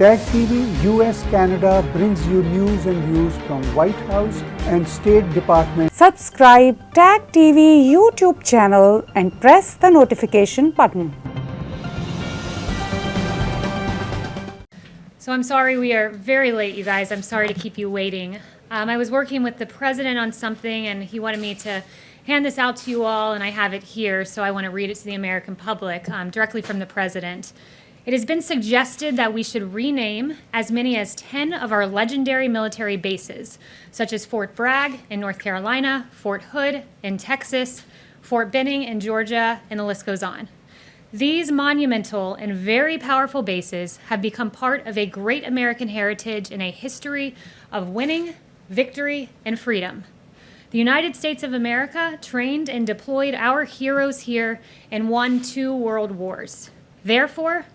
Tag TV US Canada brings you news and views from White House and State Department. Subscribe Tag TV YouTube channel and press the notification button. So I'm sorry we are very late, you guys. I'm sorry to keep you waiting. I was working with the president on something and he wanted me to hand this out to you all, and I have it here, so I want to read it to the American public directly from the president. It has been suggested that we should rename as many as 10 of our legendary military bases, such as Fort Bragg in North Carolina, Fort Hood in Texas, Fort Benning in Georgia, and the list goes on. These monumental and very powerful bases have become part of a great American heritage and a history of winning, victory, and freedom. The United States of America trained and deployed our heroes here and won 2 world wars. Therefore,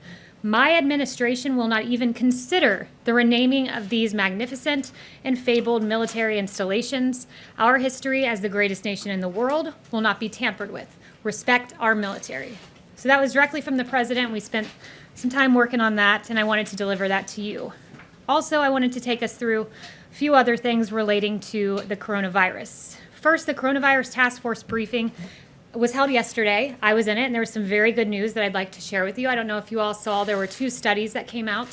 my administration will not even consider the renaming of these magnificent and fabled military installations. Our history as the greatest nation in the world will not be tampered with. Respect our military. So that was directly from the president. We spent some time working on that, and I wanted to deliver that to you. Also, I wanted to take us through a few other things relating to the coronavirus. First, the coronavirus task force briefing was held yesterday. I was in it, and there was some very good news that I'd like to share with you. I don't know if you all saw, there were 2 studies that came out,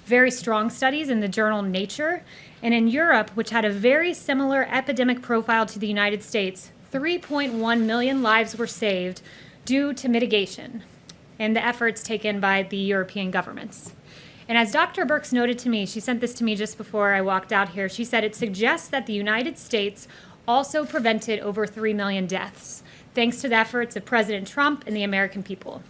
very strong studies in the journal Nature. And in Europe, which had a very similar epidemic profile to the United States, 3.1 million lives were saved due to mitigation and the efforts taken by the European governments. And as Dr. Birx noted to me, she sent this to me just before I walked out here, she said it suggests that the United States also prevented over 3 million deaths, thanks to the efforts of President Trump and the American people.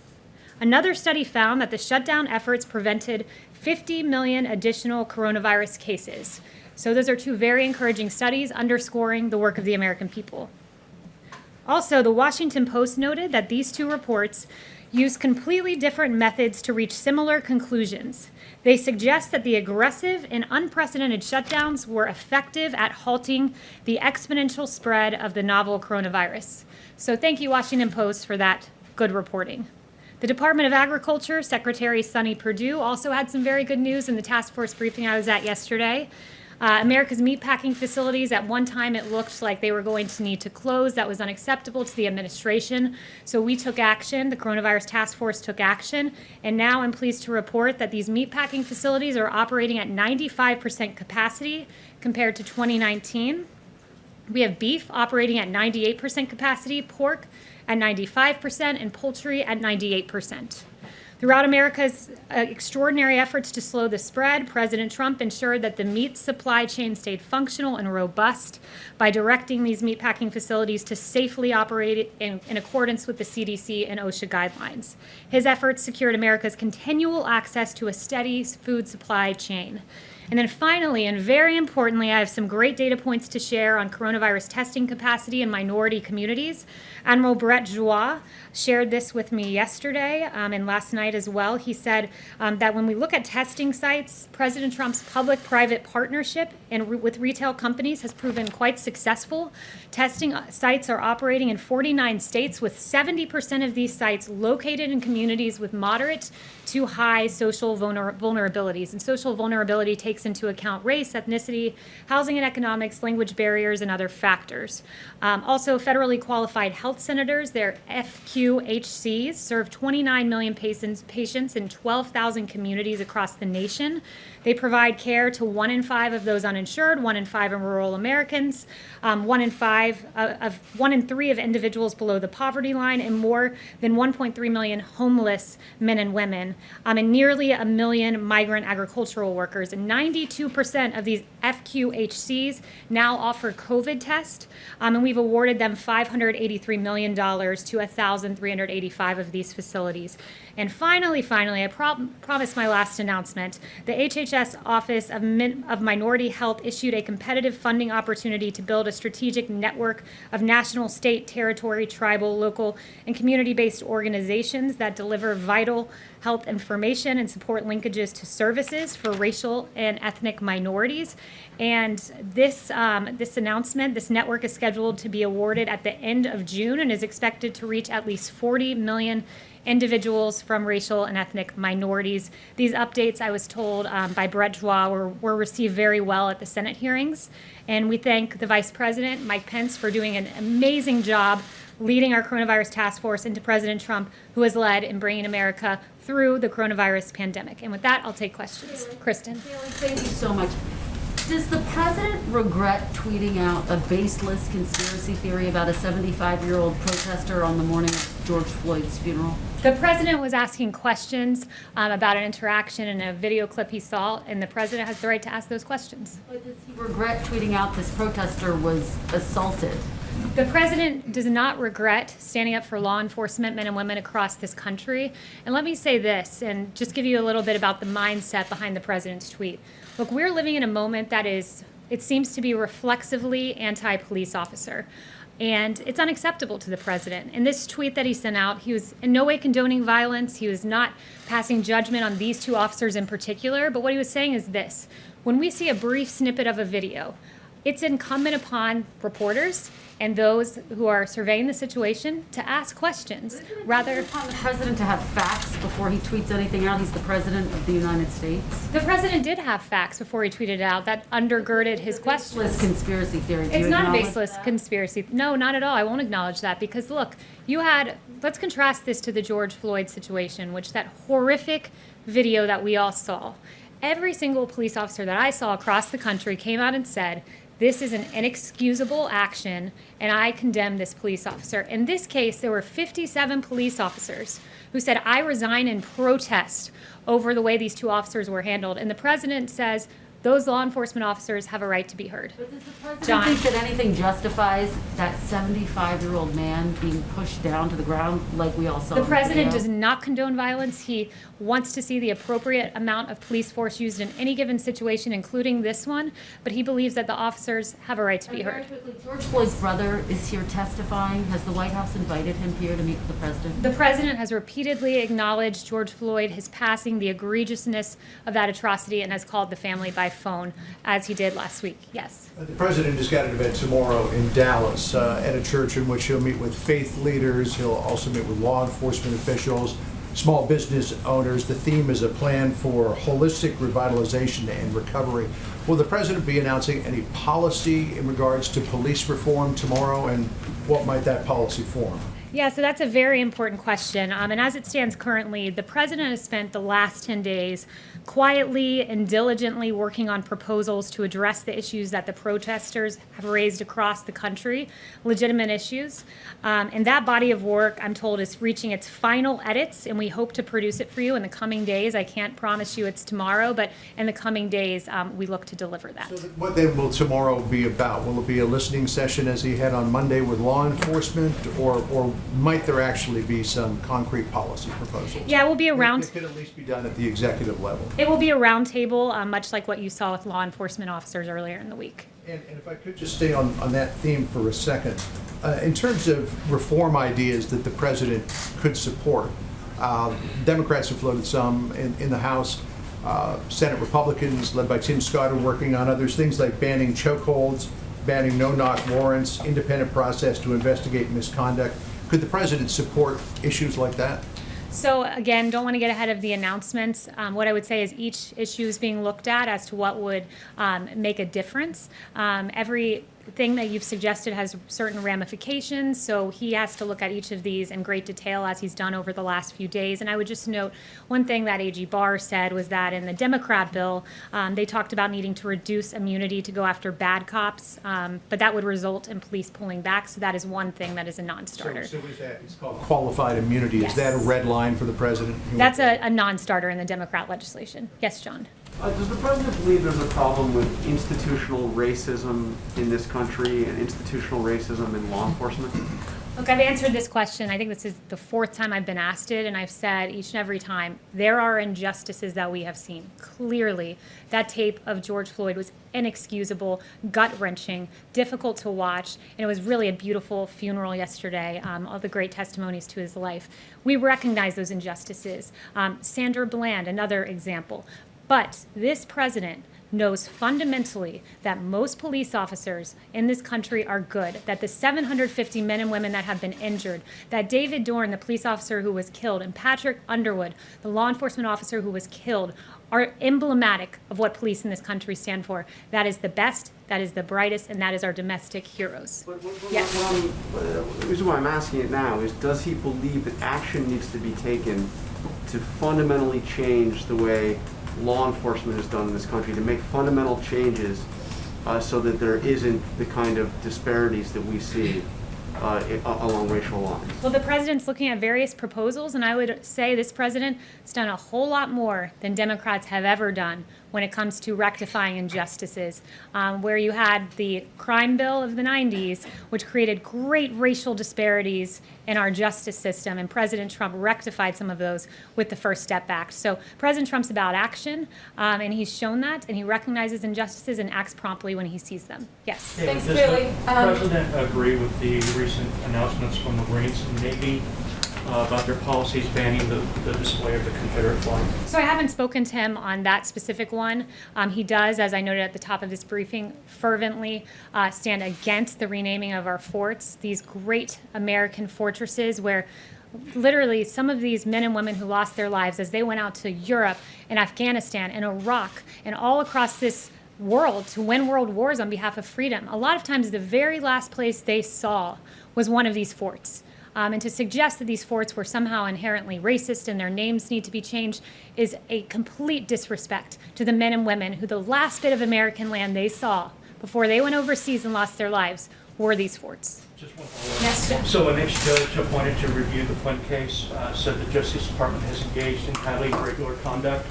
Another study found that the shutdown efforts prevented 50 million additional coronavirus cases. So those are 2 very encouraging studies underscoring the work of the American people. Also, the Washington Post noted that these 2 reports use completely different methods to reach similar conclusions. They suggest that the aggressive and unprecedented shutdowns were effective at halting the exponential spread of the novel coronavirus. So thank you, Washington Post, for that good reporting. The Department of Agriculture, Secretary Sonny Perdue, also had some very good news in the task force briefing I was at yesterday. America's meatpacking facilities, at one time it looked like they were going to need to close. That was unacceptable to the administration. So we took action. The coronavirus task force took action. And now I'm pleased to report that these meatpacking facilities are operating at 95% capacity compared to 2019. We have beef operating at 98% capacity, pork at 95%, and poultry at 98%. Throughout America's extraordinary efforts to slow the spread, President Trump ensured that the meat supply chain stayed functional and robust by directing these meatpacking facilities to safely operate in accordance with the CDC and OSHA guidelines. His efforts secured America's continual access to a steady food supply chain. And then finally, and very importantly, I have some great data points to share on coronavirus testing capacity in minority communities. Admiral Brett Joie shared this with me yesterday and last night as well. He said that when we look at testing sites, President Trump's public-private partnership with retail companies has proven quite successful. Testing sites are operating in 49 states, with 70% of these sites located in communities with moderate to high social vulnerabilities. And social vulnerability takes into account race, ethnicity, housing and economics, language barriers, and other factors. Also, federally qualified health centers, their FQHCs, serve 29 million patients in 12,000 communities across the nation. They provide care to 1 in 5 of those uninsured, 1 in 5 of rural Americans, 1 in 3 of individuals below the poverty line, and more than 1.3 million homeless men and women, and nearly 1 million migrant agricultural workers. And 92% of these FQHCs now offer COVID tests, and we've awarded them $583 million to 1,385 of these facilities. And finally, I promised my last announcement. The HHS Office of Minority Health issued a competitive funding opportunity to build a strategic network of national, state, territory, tribal, local, and community-based organizations that deliver vital health information and support linkages to services for racial and ethnic minorities. And this announcement, this network is scheduled to be awarded at the end of June and is expected to reach at least 40 million individuals from racial and ethnic minorities. These updates, I was told by Brett Joie, were received very well at the Senate hearings. And we thank the Vice President, Mike Pence, for doing an amazing job leading our coronavirus task force, and to President Trump, who has led in bringing America through the coronavirus pandemic. And with that, I'll take questions. Kristen. Kayleigh, thank you so much. Does the president regret tweeting out a baseless conspiracy theory about a 75-year-old protester on the morning of George Floyd's funeral? The president was asking questions about an interaction in a video clip he saw, and the president has the right to ask those questions. But does he regret tweeting out this protester was assaulted? The president does not regret standing up for law enforcement men and women across this country. And let me say this, and just give you a little bit about the mindset behind the president's tweet. Look, we're living in a moment that is, it seems to be reflexively anti-police officer. And it's unacceptable to the president. In this tweet that he sent out, he was in no way condoning violence. He was not passing judgment on these two officers in particular. But what he was saying is this: when we see a brief snippet of a video, it's incumbent upon reporters and those who are surveying the situation to ask questions. Rather, upon the president to have facts before he tweets anything out. He's the president of the United States. the president did have facts before he tweeted it out that undergirded his questions. Baseless conspiracy theory. Do It's you not a acknowledge baseless that? conspiracy. No, not at all. I won't acknowledge that because look, let's contrast this to the George Floyd situation, which that horrific video that we all saw. Every single police officer that I saw across the country came out and said, this is an inexcusable action, and I condemn this police officer. In this case, there were 57 police officers who said, I resign in protest over the way these two officers were handled. And the president says, those law enforcement officers have a right to be heard. But does the president John. think that anything justifies that 75-year-old man being pushed down to the ground like we all saw? The in president video? does not condone violence. He wants to see the appropriate amount of police force used in any given situation, including this one, but he believes that the officers have a right to be Very heard. quickly, George Floyd's brother is here testifying. Has the White House invited him here to meet with the president? The president has repeatedly acknowledged George Floyd, his passing, the egregiousness of that atrocity, and has called the family by phone, as he did last week. Yes. The president has got an event tomorrow in Dallas at a church in which he'll meet with faith leaders. He'll also meet with law enforcement officials, small business owners. The theme is a plan for holistic revitalization and recovery. Will the president be announcing any policy in regards to police reform tomorrow, and what might that policy form? Yeah, so that's a very important question. And as it stands currently, the president has spent the last 10 days quietly and diligently working on proposals to address the issues that the protesters have raised across the country, legitimate issues. And that body of work, I'm told, is reaching its final edits, and we hope to produce it for you in the coming days. I can't promise you it's tomorrow, but in the coming days, we look to deliver that. So what then will tomorrow be about? Will it be a listening session as he had on Monday with law enforcement, or might there actually be some concrete policy proposals? Yeah, it will be a round. It could at least be done at the executive level. It will be a roundtable, much like what you saw with law enforcement officers earlier in the week. And if I could just stay on that theme for a second, in terms of reform ideas that the president could support, Democrats have floated some in the House. Senate Republicans, led by Tim Scott, are working on others, things like banning chokeholds, banning no-knock warrants, independent process to investigate misconduct. Could the president support issues like that? So again, don't want to get ahead of the announcements. What I would say is each issue is being looked at as to what would make a difference. Everything that you've suggested has certain ramifications, so he has to look at each of these in great detail as he's done over the last few days. And I would just note one thing that AG Barr said was that in the Democrat bill, they talked about needing to reduce immunity to go after bad cops, but that would result in police pulling back. So that is one thing that is a non-starter. So is that, it's called qualified immunity. Yes. Is that a red line for the president? That's a non-starter in the Democrat legislation. Yes, John. Does the president believe there's a problem with institutional racism in this country and institutional racism in law enforcement? Look, I've answered this question. I think this is the fourth time I've been asked it, and I've said each and every time, there are injustices that we have seen. Clearly, that tape of George Floyd was inexcusable, gut-wrenching, difficult to watch, and it was really a beautiful funeral yesterday, all the great testimonies to his life. We recognize those injustices. Sandra Bland, another example. But this president knows fundamentally that most police officers in this country are good, that the 750 men and women that have been injured, that David Dorn, the police officer who was killed, and Patrick Underwood, the law enforcement officer who was killed, are emblematic of what police in this country stand for. That is the best, that is the brightest, and that is our domestic heroes. Yes. The reason why I'm asking it now is, does he believe that action needs to be taken to fundamentally change the way law enforcement is done in this country, to make fundamental changes so that there isn't the kind of disparities that we see along racial lines? Well, the president's looking at various proposals, and I would say this president has done a whole lot more than Democrats have ever done when it comes to rectifying injustices, where you had the crime bill of the 90s, which created great racial disparities in our justice system, and President Trump rectified some of those with the First Step Act. So President Trump's about action, and he's shown that, and he recognizes injustices and acts promptly when he sees them. Yes. Thanks, Kayleigh. Does the President agree with the recent announcements from the Marines and Navy about their policies banning the display of the Confederate flag? So I haven't spoken to him on that specific one. He does, as I noted at the top of this briefing, fervently stand against the renaming of our forts, these great American fortresses where literally some of these men and women who lost their lives as they went out to Europe and Afghanistan and Iraq and all across this world to win world wars on behalf of freedom. A lot of times the very last place they saw was one of these forts. And to suggest that these forts were somehow inherently racist and their names need to be changed is a complete disrespect to the men and women who the last bit of American land they saw before they went overseas and lost their lives were these forts. Just one follow-up. Yes, Jeff. So an ex-judge appointed to review the Flint case said the Justice Department has engaged in highly irregular conduct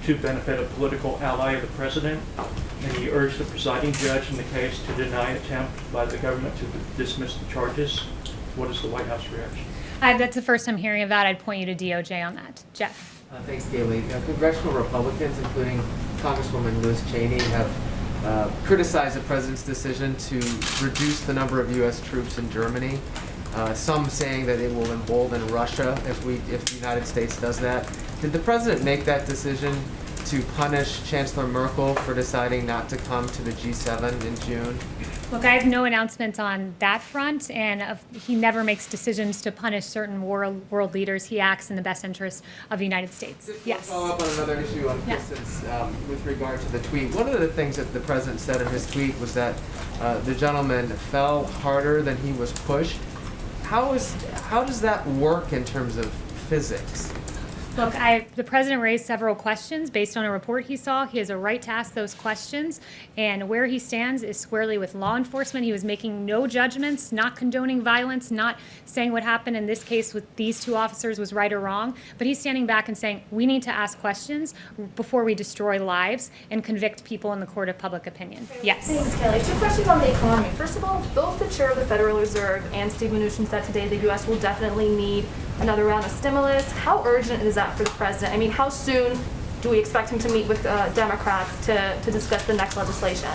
to benefit a political ally of the president, and he urged the presiding judge in the case to deny attempt by the government to dismiss the charges. What is the White House reaction? That's the first I'm hearing of that. I'd point you to DOJ on that. Jeff. Thanks, Kayleigh. Congressional Republicans, including Congresswoman Liz Cheney, have criticized the president's decision to reduce the number of U.S. troops in Germany. Some saying that it will embolden Russia if the United States does that. Did the president make that decision to punish Chancellor Merkel for deciding not to come to the G7 in June? Look, I have no announcements on that front, and he never makes decisions to punish certain world leaders. He acts in the best interest of the United States. Just Yes. follow up on another issue on distance with regard to the tweet. One of the things that the president said in his tweet was that the gentleman fell harder than he was pushed. How does that work in terms of physics? Look, the president raised several questions based on a report he saw. He has a right to ask those questions, and where he stands is squarely with law enforcement. He was making no judgments, not condoning violence, not saying what happened in this case with these two officers was right or wrong, but he's standing back and saying we need to ask questions before we destroy lives and convict people in the court of public opinion. Yes. Thanks, Kayleigh. Two questions on the economy. First of all, both the chair of the Federal Reserve and Steve Mnuchin said today the U.S. will definitely need another round of stimulus. How urgent is that for the president? I mean, how soon do we expect him to meet with Democrats to discuss the next legislation?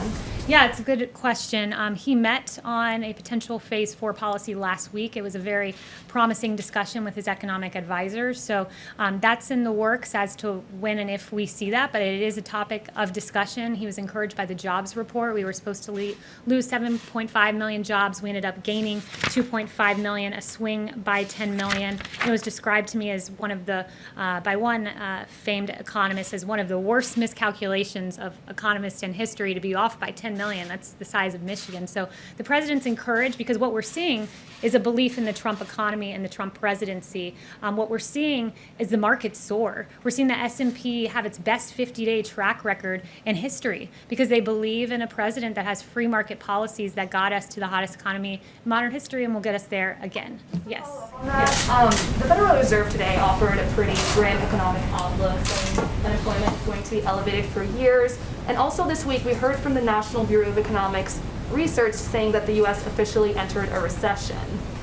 Yeah, it's a good question. He met on a potential Phase 4 policy last week. It was a very promising discussion with his economic advisors. So that's in the works as to when and if we see that, but it is a topic of discussion. He was encouraged by the jobs report. We were supposed to lose 7.5 million jobs. We ended up gaining 2.5 million, a swing by 10 million. It was described to me as one of the, by one famed economist, as one of the worst miscalculations of economists in history, to be off by 10 million. That's the size of Michigan. So the president's encouraged because what we're seeing is a belief in the Trump economy and the Trump presidency. What we're seeing is the market soar. We're seeing the S&P have its best 50-day track record in history because they believe in a president that has free market policies that got us to the hottest economy in modern history and will get us there again. Yes. The Federal Reserve today offered a pretty grim economic outlook, saying unemployment is going to be elevated for years. And also this week, we heard from the National Bureau of Economics research saying that the U.S. officially entered a recession.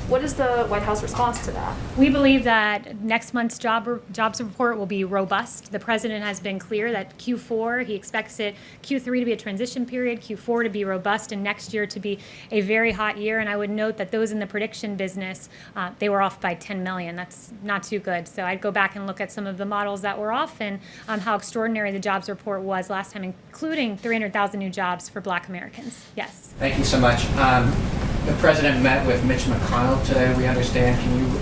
What is the White House response to that? We believe that next month's jobs report will be robust. The president has been clear that Q4, he expects Q3 to be a transition period, Q4 to be robust, and next year to be a very hot year. And I would note that those in the prediction business, they were off by 10 million. That's not too good. So I'd go back and look at some of the models that were off and how extraordinary the jobs report was last time, including 300,000 new jobs for Black Americans. Yes. Thank you so much. The president met with Mitch McConnell today, we understand. Can you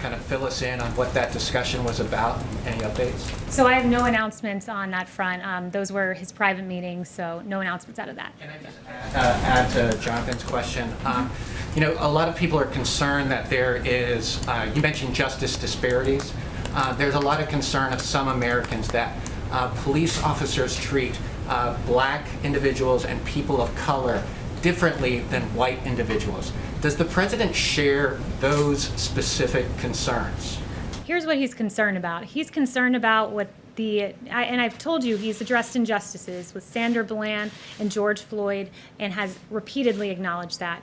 kind of fill us in on what that discussion was about? Any updates? So I have no announcements on that front. Those were his private meetings, so no announcements out of that. Can I just add to Jonathan's question? You know, a lot of people are concerned that there is, you mentioned justice disparities. There's a lot of concern of some Americans that police officers treat Black individuals and people of color differently than white individuals. Does the president share those specific concerns? Here's what he's concerned about. He's concerned about what and I've told you he's addressed injustices with Sandra Bland and George Floyd and has repeatedly acknowledged that.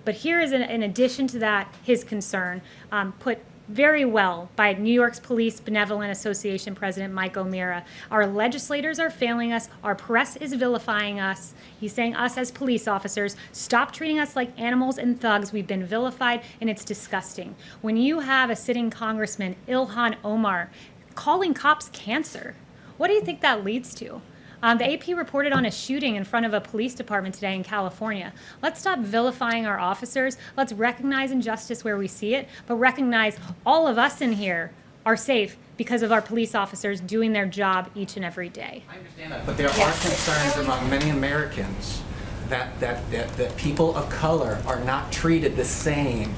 But here is, in addition to that, his concern, put very well by New York's Police Benevolent Association President Mike O'Meara. Our legislators are failing us. Our press is vilifying us. He's saying us as police officers, stop treating us like animals and thugs. We've been vilified, and it's disgusting. When you have a sitting congressman, Ilhan Omar, calling cops cancer, what do you think that leads to? The AP reported on a shooting in front of a police department today in California. Let's stop vilifying our officers. Let's recognize injustice where we see it, but recognize all of us in here are safe because of our police officers doing their job each and every day. I understand that, but there are concerns among many Americans that people of color are not treated the same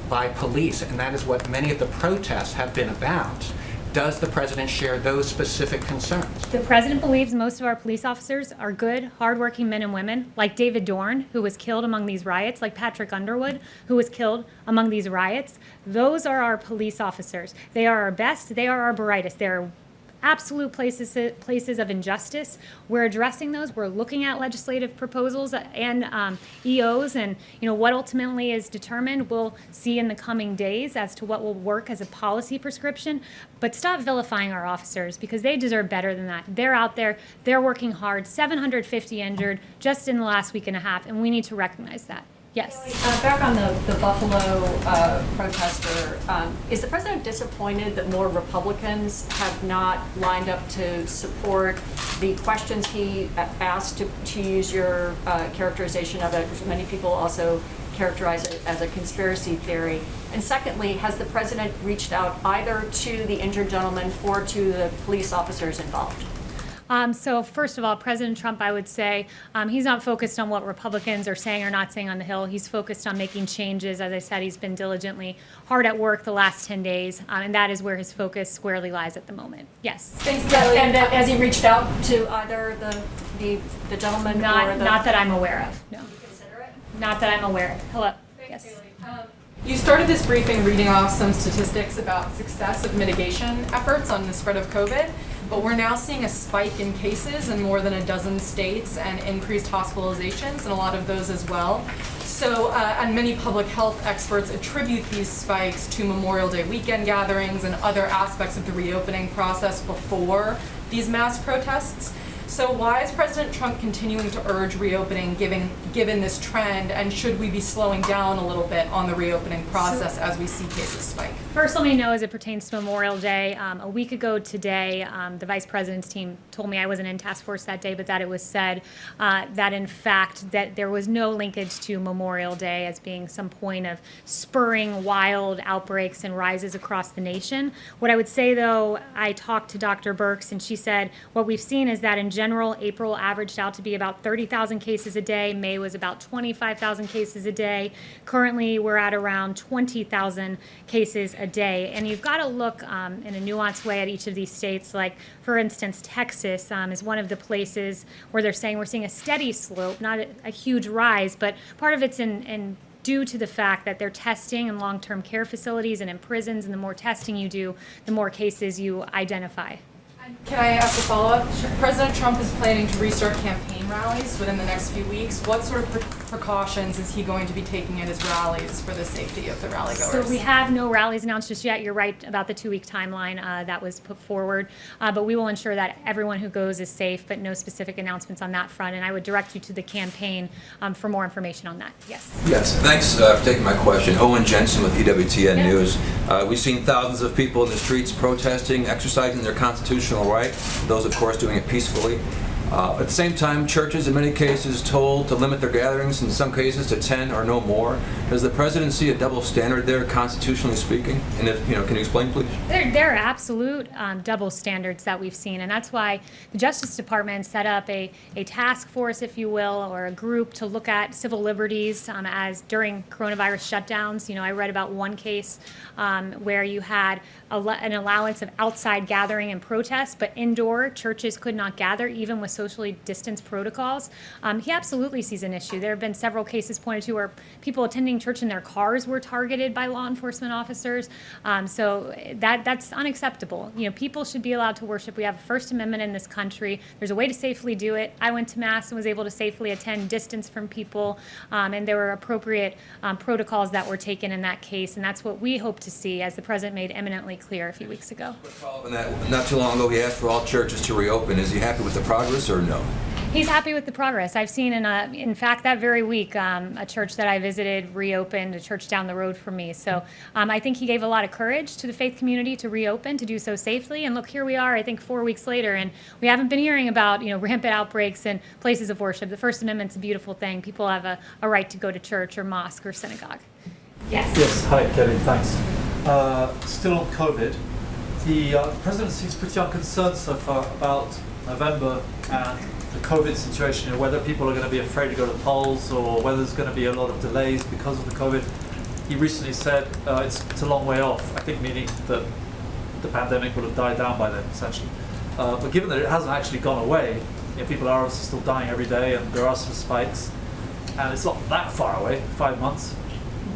by police, and that is what many of the protests have been about. Does the president share those specific concerns? The president believes most of our police officers are good, hardworking men and women, like David Dorn, who was killed among these riots, like Patrick Underwood, who was killed among these riots. Those are our police officers. They are our best. They are our brightest. They are absolute places of injustice. We're addressing those. We're looking at legislative proposals and EOs, and what ultimately is determined, we'll see in the coming days as to what will work as a policy prescription. But stop vilifying our officers, because they deserve better than that. They're out there. They're working hard. 750 injured just in the last week and a half, and we need to recognize that. Yes. Back on the Buffalo protester, is the president disappointed that more Republicans have not lined up to support the questions he asked, to use your characterization of it, which many people also characterize it as a conspiracy theory? And secondly, has the president reached out either to the injured gentleman or to the police officers involved? So first of all, President Trump, I would say, he's not focused on what Republicans are saying or not saying on the Hill. He's focused on making changes. As I said, he's been diligently hard at work the last 10 days, and that is where his focus squarely lies at the moment. Yes. Thanks, Kayleigh. And has he reached out to either the gentleman or the... Not that I'm aware of, no. You consider it? Not that I'm aware of. Hello. Thanks, Yes. Kayleigh. You started this briefing reading off some statistics about success of mitigation efforts on the spread of COVID, but we're now seeing a spike in cases in more than a dozen states and increased hospitalizations in a lot of those as well. So, and many public health experts attribute these spikes to Memorial Day weekend gatherings and other aspects of the reopening process before these mass protests. So why is President Trump continuing to urge reopening given this trend, and should we be slowing down a little bit on the reopening process as we see cases spike? First, let me know as it pertains to Memorial Day. A week ago today, the vice president's team told me, I wasn't in task force that day, but that it was said that in fact that there was no linkage to Memorial Day as being some point of spurring wild outbreaks and rises across the nation. What I would say though, I talked to Dr. Birx and she said what we've seen is that in general, April averaged out to be about 30,000 cases a day. May was about 25,000 cases a day. Currently, we're at around 20,000 cases a day. And you've got to look in a nuanced way at each of these states. Like, for instance, Texas is one of the places where they're saying we're seeing a steady slope, not a huge rise, but part of it's due to the fact that they're testing in long-term care facilities and in prisons, and the more testing you do, the more cases you identify. Can I ask a follow-up? Sure. President Trump is planning to restart campaign rallies within the next few weeks. What sort of precautions is he going to be taking at his rallies for the safety of the rally-goers? So we have no rallies announced just yet. You're right about the 2-week timeline that was put forward. But we will ensure that everyone who goes is safe, but no specific announcements on that front. And I would direct you to the campaign for more information on that. Yes. Yes, thanks for taking my question. Owen Jensen with EWTN News. We've seen thousands of people in the streets protesting, exercising their constitutional right, those of course doing it peacefully. At the same time, churches in many cases told to limit their gatherings, in some cases to 10 or no more. Does the president see a double standard there, constitutionally speaking? And if, can you explain, please? There are absolute double standards that we've seen, and that's why the Justice Department set up a task force, if you will, or a group to look at civil liberties as during coronavirus shutdowns. I read about one case where you had an allowance of outside gathering and protest, but indoor churches could not gather, even with socially distanced protocols. He absolutely sees an issue. There have been several cases pointed to where people attending church in their cars were targeted by law enforcement officers. So that's unacceptable. People should be allowed to worship. We have a First Amendment in this country. There's a way to safely do it. I went to Mass and was able to safely attend distance from people, and there were appropriate protocols that were taken in that case, and that's what we hope to see, as the President made eminently clear a few weeks ago. Not too long ago, he asked for all churches to reopen. Is he happy with the progress or no? He's happy with the progress. I've seen, in fact, that very week, a church that I visited reopened, a church down the road from me. So I think he gave a lot of courage to the faith community to reopen, to do so safely. And look, here we are, I think 4 weeks later, and we haven't been hearing about, rampant outbreaks in places of worship. The First Amendment's a beautiful thing. People have a right to go to church or mosque or synagogue. Yes. Yes, hi, Kelly, thanks. Still on COVID, the president seems pretty unconcerned so far about November and the COVID situation, whether people are going to be afraid to go to the polls or whether there's going to be a lot of delays because of the COVID. He recently said it's a long way off, I think meaning that the pandemic would have died down by then, essentially. But given that it hasn't actually gone away, people are obviously still dying every day and there are some spikes, and it's not that far away, 5 months.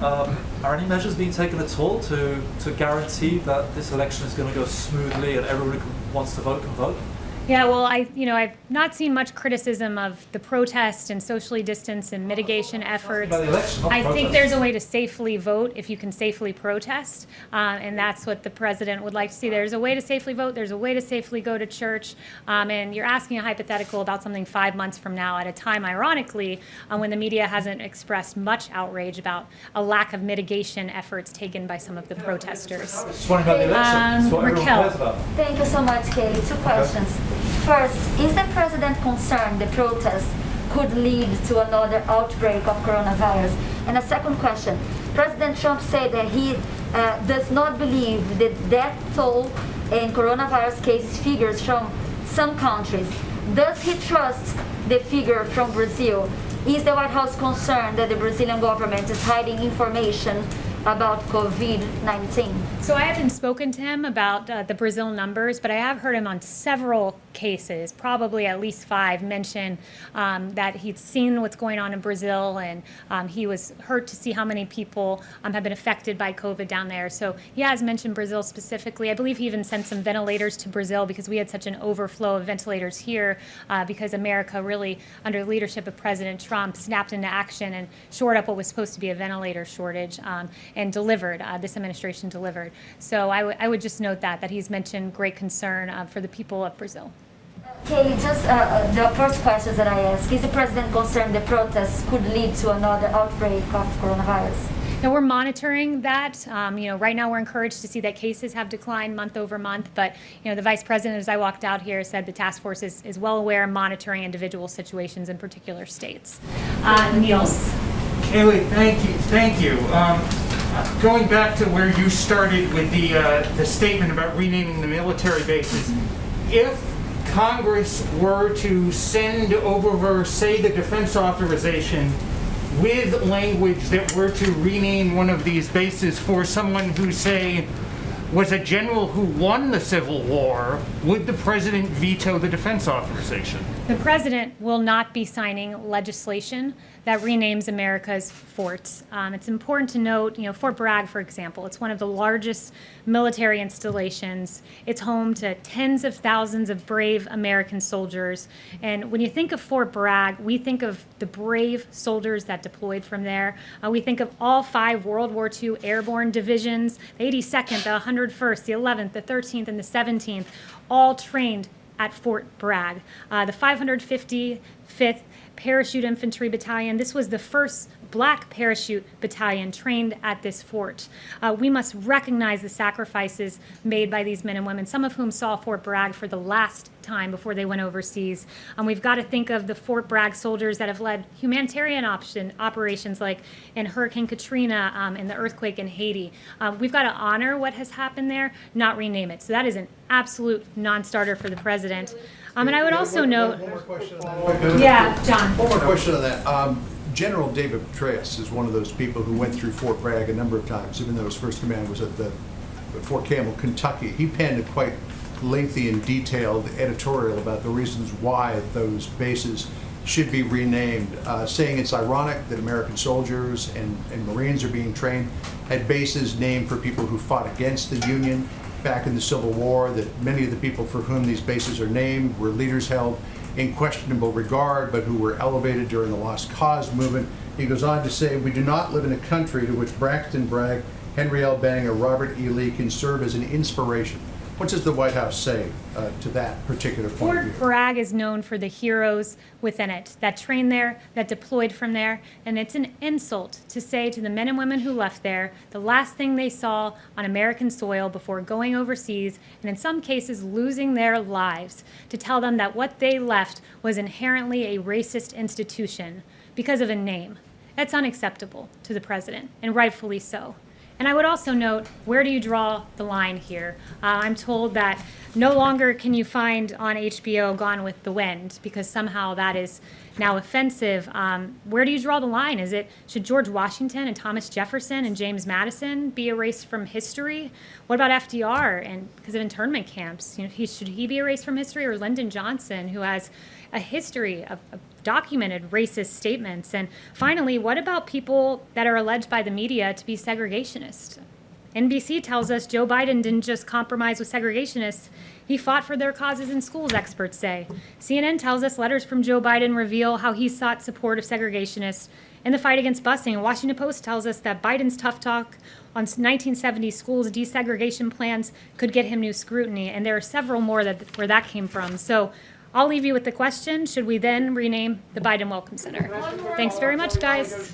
Are any measures being taken at all to guarantee that this election is going to go smoothly and everyone who wants to vote can vote? Yeah, well, I've not seen much criticism of the protest and socially distance and mitigation efforts. About the election, not I protest. think there's a way to safely vote if you can safely protest, and that's what the president would like to see. There's a way to safely vote. There's a way to safely go to church, and you're asking a hypothetical about something 5 months from now at a time, ironically, when the media hasn't expressed much outrage about a lack of mitigation efforts taken by some of the protesters. Just wondering about the election. That's what everyone Raquel. cares about. Thank you so much, Kayleigh. Two questions. First, is the president concerned the protest could lead to another outbreak of coronavirus? And a second question, President Trump said that he does not believe the death toll in coronavirus cases figures from some countries. Does he trust the figure from Brazil? Is the White House concerned that the Brazilian government is hiding information about COVID-19? So I haven't spoken to him about the Brazil numbers, but I have heard him on several cases, probably at least 5, mention that he'd seen what's going on in Brazil, and he was hurt to see how many people have been affected by COVID down there. So he has mentioned Brazil specifically. I believe he even sent some ventilators to Brazil because we had such an overflow of ventilators here because America really, under the leadership of President Trump, snapped into action and shored up what was supposed to be a ventilator shortage and delivered, this administration delivered. So I would just note that he's mentioned great concern for the people of Brazil. Kayleigh, just the first question that I asked, is the president concerned the protests could lead to another outbreak of coronavirus? Now we're monitoring that. Right now we're encouraged to see that cases have declined month over month, but the vice president, as I walked out here, said the task force is well aware of monitoring individual situations in particular states. Niels. Kayleigh, thank you. Going back to where you started with the statement about renaming the military bases, if Congress were to send over, say, the defense authorization with language that were to rename one of these bases for someone who, say, was a general who won the Civil War, would the president veto the defense authorization? The president will not be signing legislation that renames America's forts. It's important to note, Fort Bragg, for example, it's one of the largest military installations. It's home to tens of thousands of brave American soldiers. And when you think of Fort Bragg, we think of the brave soldiers that deployed from there. We think of all 5 World War II airborne divisions, the 82nd, the 101st, the 11th, the 13th, and the 17th, all trained at Fort Bragg. The 555th Parachute Infantry Battalion, this was the first black parachute battalion trained at this fort. We must recognize the sacrifices made by these men and women, some of whom saw Fort Bragg for the last time before they went overseas. We've got to think of the Fort Bragg soldiers that have led humanitarian operations like in Hurricane Katrina and the earthquake in Haiti. We've got to honor what has happened there, not rename it. So that is an absolute non-starter for the president. And I would also note... One more question on that. Yeah, John. One more question on that. General David Petraeus is one of those people who went through Fort Bragg a number of times, even though his first command was at Fort Campbell, Kentucky. He penned a quite lengthy and detailed editorial about the reasons why those bases should be renamed, saying it's ironic that American soldiers and Marines are being trained at bases named for people who fought against the Union back in the Civil War, that many of the people for whom these bases are named were leaders held in questionable regard, but who were elevated during the Lost Cause movement. He goes on to say, we do not live in a country to which Braxton Bragg, Henry L. Bang, or Robert E. Lee can serve as an inspiration. What does the White House say to that particular point of view? Fort Bragg is known for the heroes within it that trained there, that deployed from there, and it's an insult to say to the men and women who left there the last thing they saw on American soil before going overseas, and in some cases losing their lives, to tell them that what they left was inherently a racist institution because of a name. That's unacceptable to the president, and rightfully so. And I would also note, where do you draw the line here? I'm told that no longer can you find on HBO Gone with the Wind because somehow that is now offensive. Where do you draw the line? Should George Washington and Thomas Jefferson and James Madison be erased from history? What about FDR and because of internment camps? Should he be erased from history, or Lyndon Johnson, who has a history of documented racist statements? And finally, what about people that are alleged by the media to be segregationists? NBC tells us Joe Biden didn't just compromise with segregationists, he fought for their causes in schools, experts say. CNN tells us letters from Joe Biden reveal how he sought support of segregationists in the fight against busing. Washington Post tells us that Biden's tough talk on 1970s schools desegregation plans could get him new scrutiny, and there are several more where that came from. So I'll leave you with the question, should we then rename the Biden Welcome Center? Thanks very much, guys.